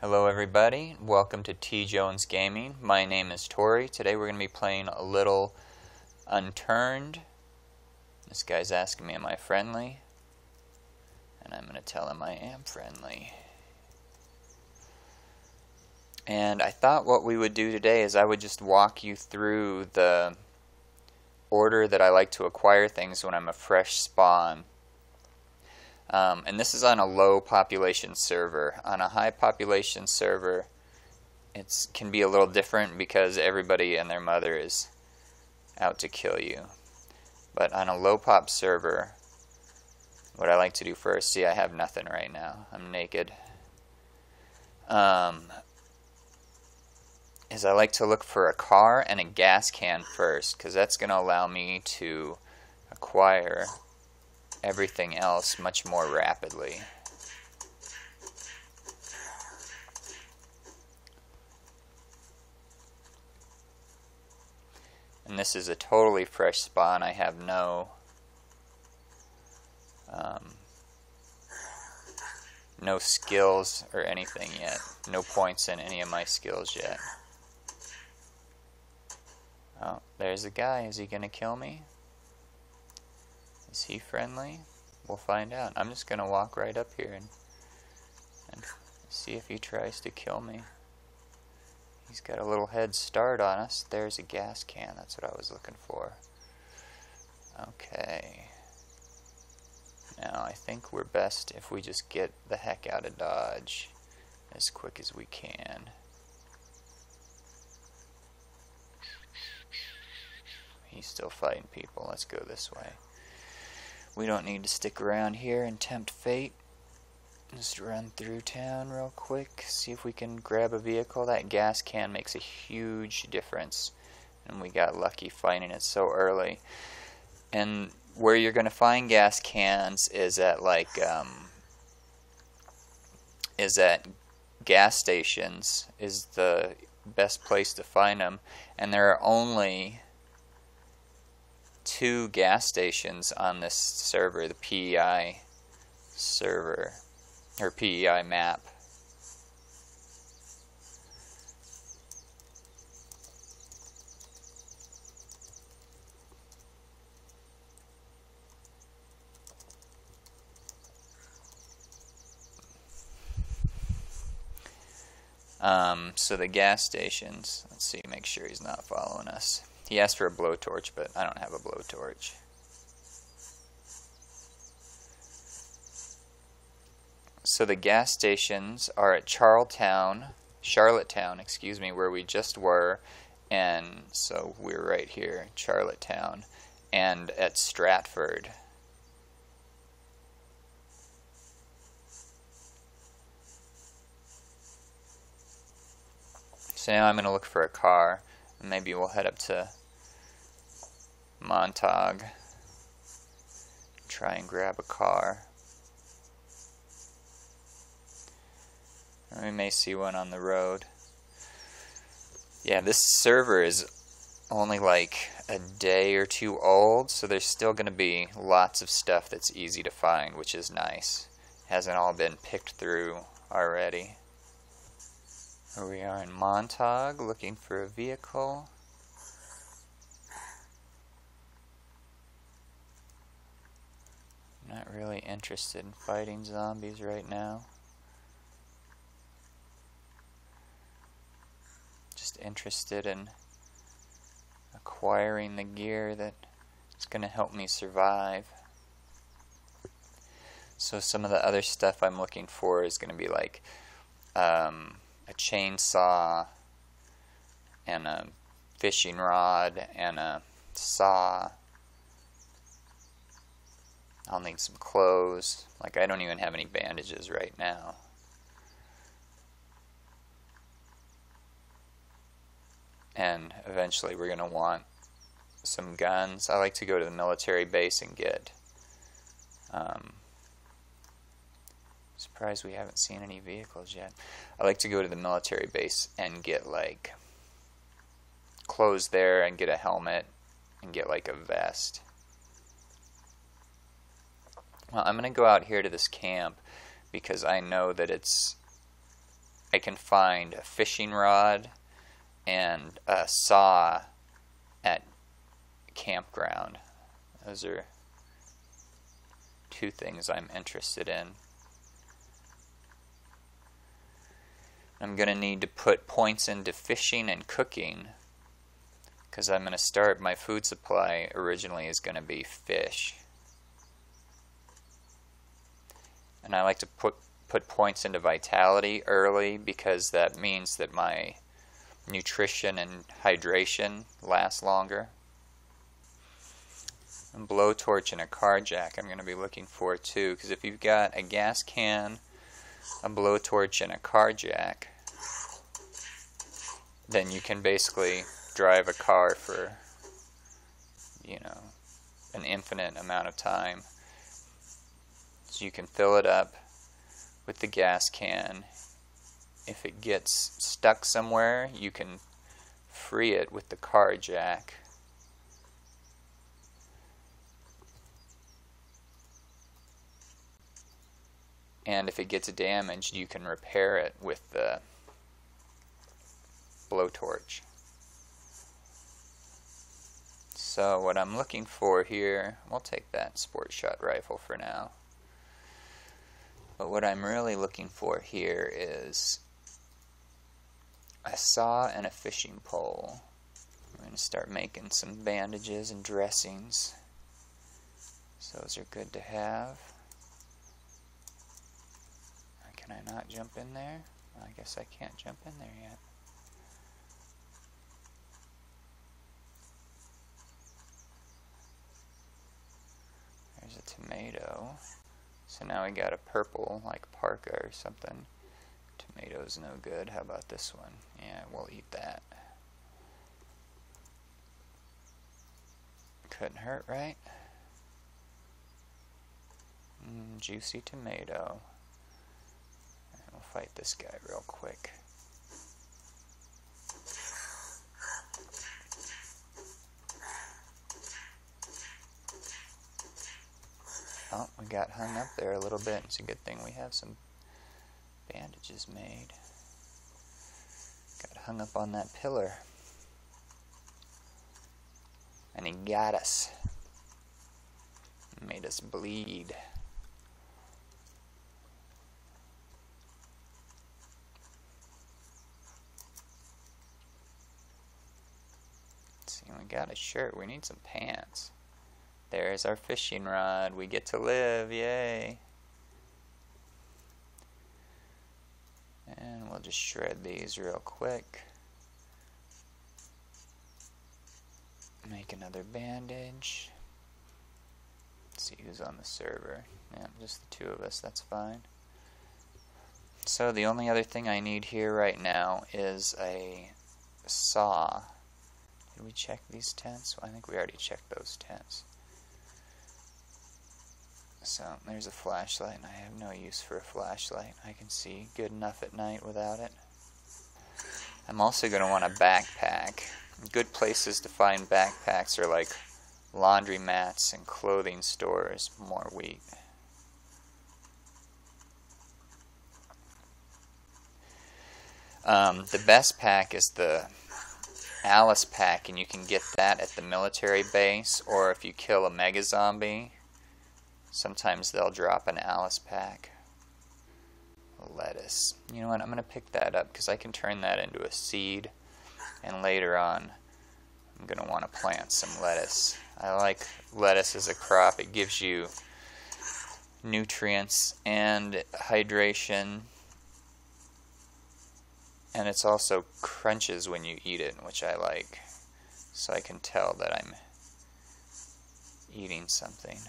Hello everybody, welcome to T. Jones Gaming. My name is Tori. Today we're going to be playing a little Unturned. This guy's asking me, am I friendly? And I'm going to tell him I am friendly. And I thought what we would do today is I would just walk you through the order that I like to acquire things when I'm a fresh spawn. And this is on a low population server. On a high population server, it can be a little different because everybody and their mother is out to kill you. But on a low pop server, what I like to do first, see I have nothing right now, I'm naked, is I like to look for a car and a gas can first, because that's going to allow me to acquire everything else much more rapidly. And this is a totally fresh spawn. I have no skills or anything yet. No points in any of my skills yet. Oh, there's a guy. Is he gonna kill me? Is he friendly? We'll find out. I'm just going to walk right up here and see if he tries to kill me. He's got a little head start on us. There's a gas can. That's what I was looking for. Okay. Now I think we're best if we just get the heck out of Dodge as quick as we can. He's still fighting people. Let's go this way. We don't need to stick around here and tempt fate. Just run through town real quick, see if we can grab a vehicle. That gas can makes a huge difference, and we got lucky finding it so early. And where you're going to find gas cans is at gas stations is the best place to find them, and there are only 2 gas stations on this server, the PEI server, or PEI map. So the gas stations, let's see, make sure he's not following us. He asked for a blowtorch, but I don't have a blowtorch. So the gas stations are at Charlottetown, where we just were, and so we're right here, Charlottetown, and at Stratford. So now I'm going to look for a car, and maybe we'll head up to Montauk, try and grab a car. Or we may see one on the road. Yeah, this server is only like a day or 2 old, so there's still going to be lots of stuff that's easy to find, which is nice. Hasn't all been picked through already. Here we are in Montauk, looking for a vehicle. Not really interested in fighting zombies right now. Just interested in acquiring the gear that's going to help me survive. So some of the other stuff I'm looking for is going to be like a chainsaw and a fishing rod and a saw. I'll need some clothes. Like, I don't even have any bandages right now. And eventually we're going to want some guns. I like to go to the military base and get... surprised we haven't seen any vehicles yet. I like to go to the military base and get like clothes there and get a helmet and get like a vest. Well, I'm going to go out here to this camp because I know that it's I can find a fishing rod and a saw at campground. Those are two things I'm interested in. I'm going to need to put points into fishing and cooking, because I'm going to start, my food supply originally is going to be fish. And I like to put points into vitality early, because that means that my nutrition and hydration last longer. And blowtorch and a car jack I'm going to be looking for too, because if you've got a gas can, a blowtorch, and a car jack, then you can basically drive a car for, you know, an infinite amount of time. So you can fill it up with the gas can. If it gets stuck somewhere, you can free it with the car jack. And if it gets damaged, you can repair it with the blowtorch. So what I'm looking for here, we'll take that sport shot rifle for now. But what I'm really looking for here is a saw and a fishing pole. I'm going to start making some bandages and dressings. So those are good to have. Can I not jump in there? I guess I can't jump in there yet. There's a tomato. So now we got a purple, like parka or something. Tomato's no good. How about this one? Yeah, we'll eat that. Couldn't hurt, right? Juicy tomato. And we'll fight this guy real quick. Oh, we got hung up there a little bit. It's a good thing we have some bandages made. Got hung up on that pillar. And he got us. Made us bleed. Let's see, we got a shirt. We need some pants. There's our fishing rod. We get to live. Yay. And we'll just shred these real quick. Make another bandage. Let's see who's on the server. Yeah, just the two of us. That's fine. So the only other thing I need here right now is a saw. Did we check these tents? Well, I think we already checked those tents. So there's a flashlight, and I have no use for a flashlight. I can see good enough at night without it. I'm also going to want a backpack. Good places to find backpacks are like laundromats and clothing stores. More wheat. The best pack is the Alice pack, and you can get that at the military base, or if you kill a mega zombie, sometimes they'll drop an Alice pack. Lettuce. You know what, I'm going to pick that up because I can turn that into a seed, and later on I'm going to want to plant some lettuce. I like lettuce as a crop. It gives you nutrients and hydration, and it's also crunches when you eat it, which I like, so I can tell that I'm eating something.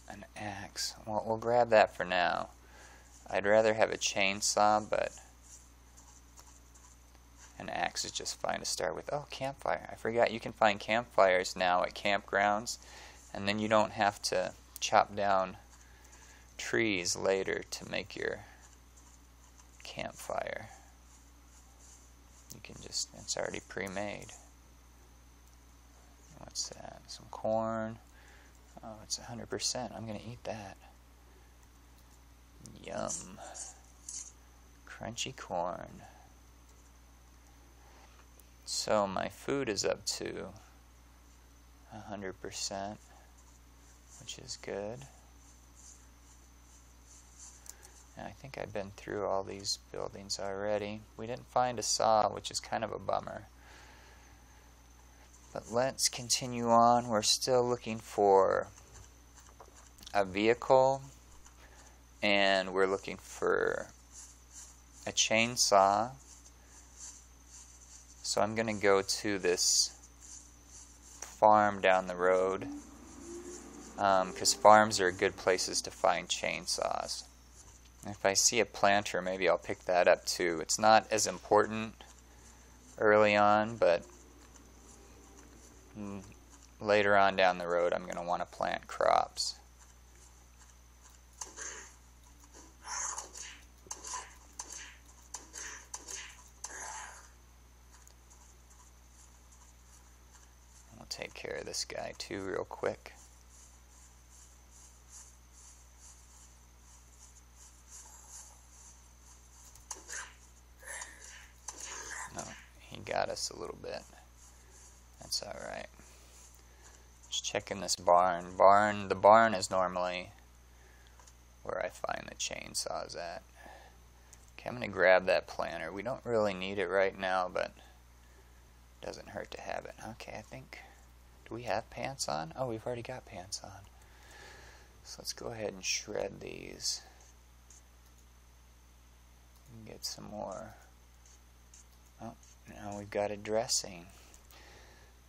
An axe. Well, we'll grab that for now. I'd rather have a chainsaw, but an axe is just fine to start with. Oh, campfire. I forgot you can find campfires now at campgrounds, and then you don't have to chop down trees later to make your campfire. You can just, it's already pre-made. What's that? Some corn. Oh, it's 100%. I'm going to eat that. Yum. Crunchy corn. So my food is up to 100%, which is good. And I think I've been through all these buildings already. We didn't find a saw, which is kind of a bummer. But let's continue on. We're still looking for a vehicle, and we're looking for a chainsaw. So I'm going to go to this farm down the road, because farms are good places to find chainsaws. If I see a planter, maybe I'll pick that up too. It's not as important early on, but later on down the road I'm going to want to plant crops. I'll take care of this guy too real quick. No, he got us a little bit. That's alright. Just checking this barn. The barn is normally where I find the chainsaws at. Okay, I'm going to grab that planter. We don't really need it right now, but it doesn't hurt to have it. Okay, I think... Do we have pants on? Oh, we've already got pants on. So let's go ahead and shred these. And get some more. Oh, now we've got a dressing.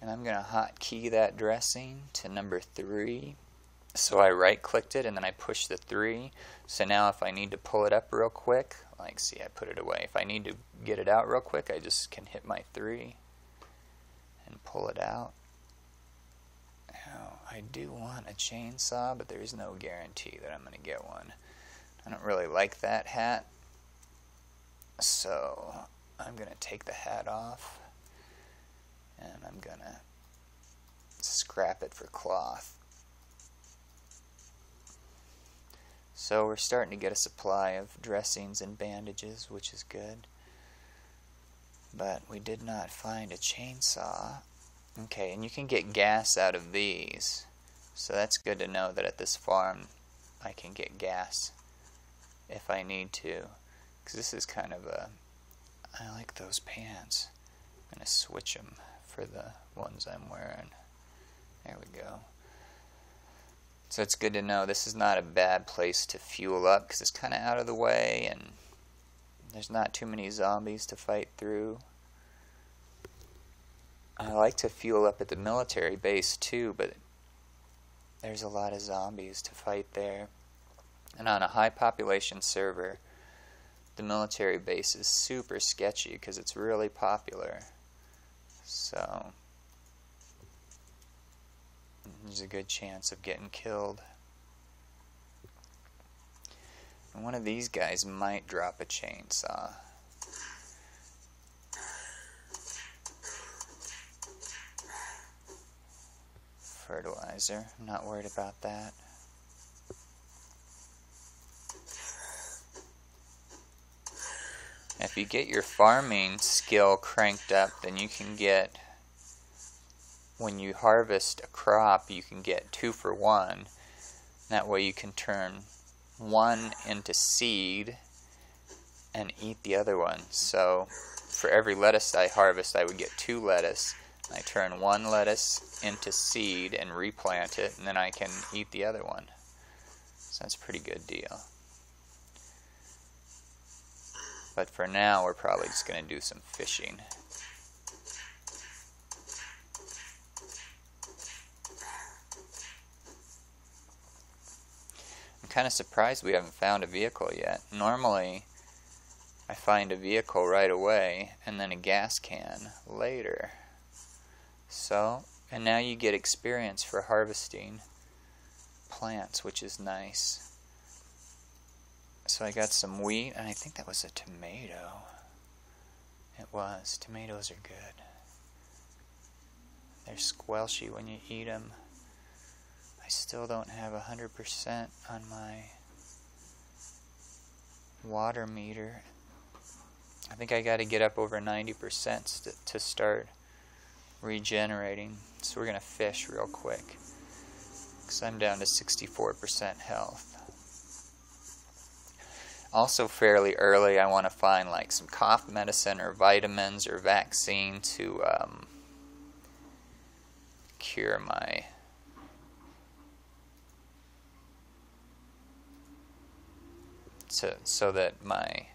And I'm going to hotkey that dressing to number 3. So I right-clicked it and then I pushed the 3. So now if I need to pull it up real quick, like see I put it away. If I need to get it out real quick, I just can hit my 3 and pull it out. Now I do want a chainsaw, but there's no guarantee that I'm going to get one. I don't really like that hat. So I'm going to take the hat off. And I'm going to scrap it for cloth. So we're starting to get a supply of dressings and bandages, which is good. But we did not find a chainsaw. Okay, and you can get gas out of these. So that's good to know that at this farm I can get gas if I need to. Because this is kind of a... I like those pants. I'm going to switch them for the ones I'm wearing. There we go. So it's good to know this is not a bad place to fuel up because it's kind of out of the way and there's not too many zombies to fight through. I like to fuel up at the military base too, but there's a lot of zombies to fight there. And on a high population server, the military base is super sketchy because it's really popular. So there's a good chance of getting killed. And one of these guys might drop a chainsaw. Fertilizer, I'm not worried about that. If you get your farming skill cranked up, then you can get, when you harvest a crop, you can get 2 for 1. That way you can turn one into seed and eat the other one. So for every lettuce I harvest, I would get 2 lettuce. I turn 1 lettuce into seed and replant it, and then I can eat the other one. So that's a pretty good deal. But for now, we're probably just going to do some fishing. I'm kind of surprised we haven't found a vehicle yet. Normally, I find a vehicle right away and then a gas can later. So, and now you get experience for harvesting plants, which is nice. So I got some wheat, and I think that was a tomato. It was. Tomatoes are good. They're squelchy when you eat them. I still don't have 100% on my water meter. I think I got to get up over 90% to start regenerating. So we're going to fish real quick, because I'm down to 64% health. Also fairly early, I want to find like some cough medicine or vitamins or vaccine to cure my so that my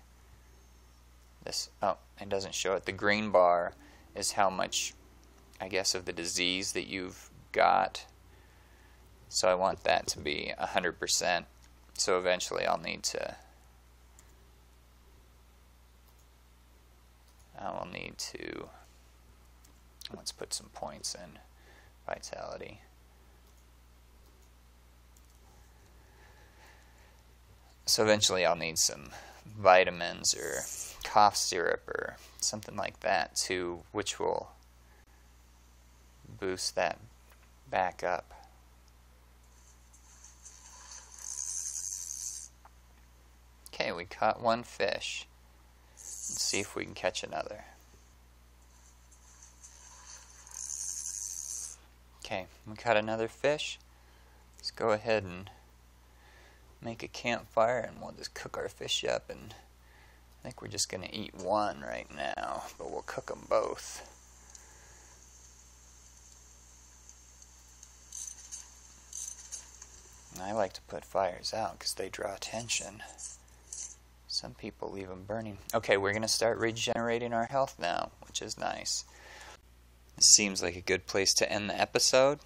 it doesn't show it. The green bar is how much, I guess, of the disease that you've got. So I want that to be 100%. So eventually I will need to, let's put some points in vitality. So eventually I'll need some vitamins or cough syrup or something like that too, which will boost that back up. Okay, we caught one fish. Let's see if we can catch another. Okay, we caught another fish. Let's go ahead and make a campfire and we'll just cook our fish up. And I think we're just going to eat one right now, but we'll cook them both. And I like to put fires out because they draw attention. Some people leave them burning. Okay, we're going to start regenerating our health now, which is nice. This seems like a good place to end the episode.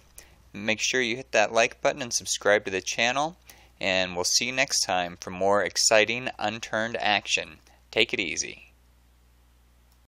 Make sure you hit that like button and subscribe to the channel. And we'll see you next time for more exciting Unturned action. Take it easy.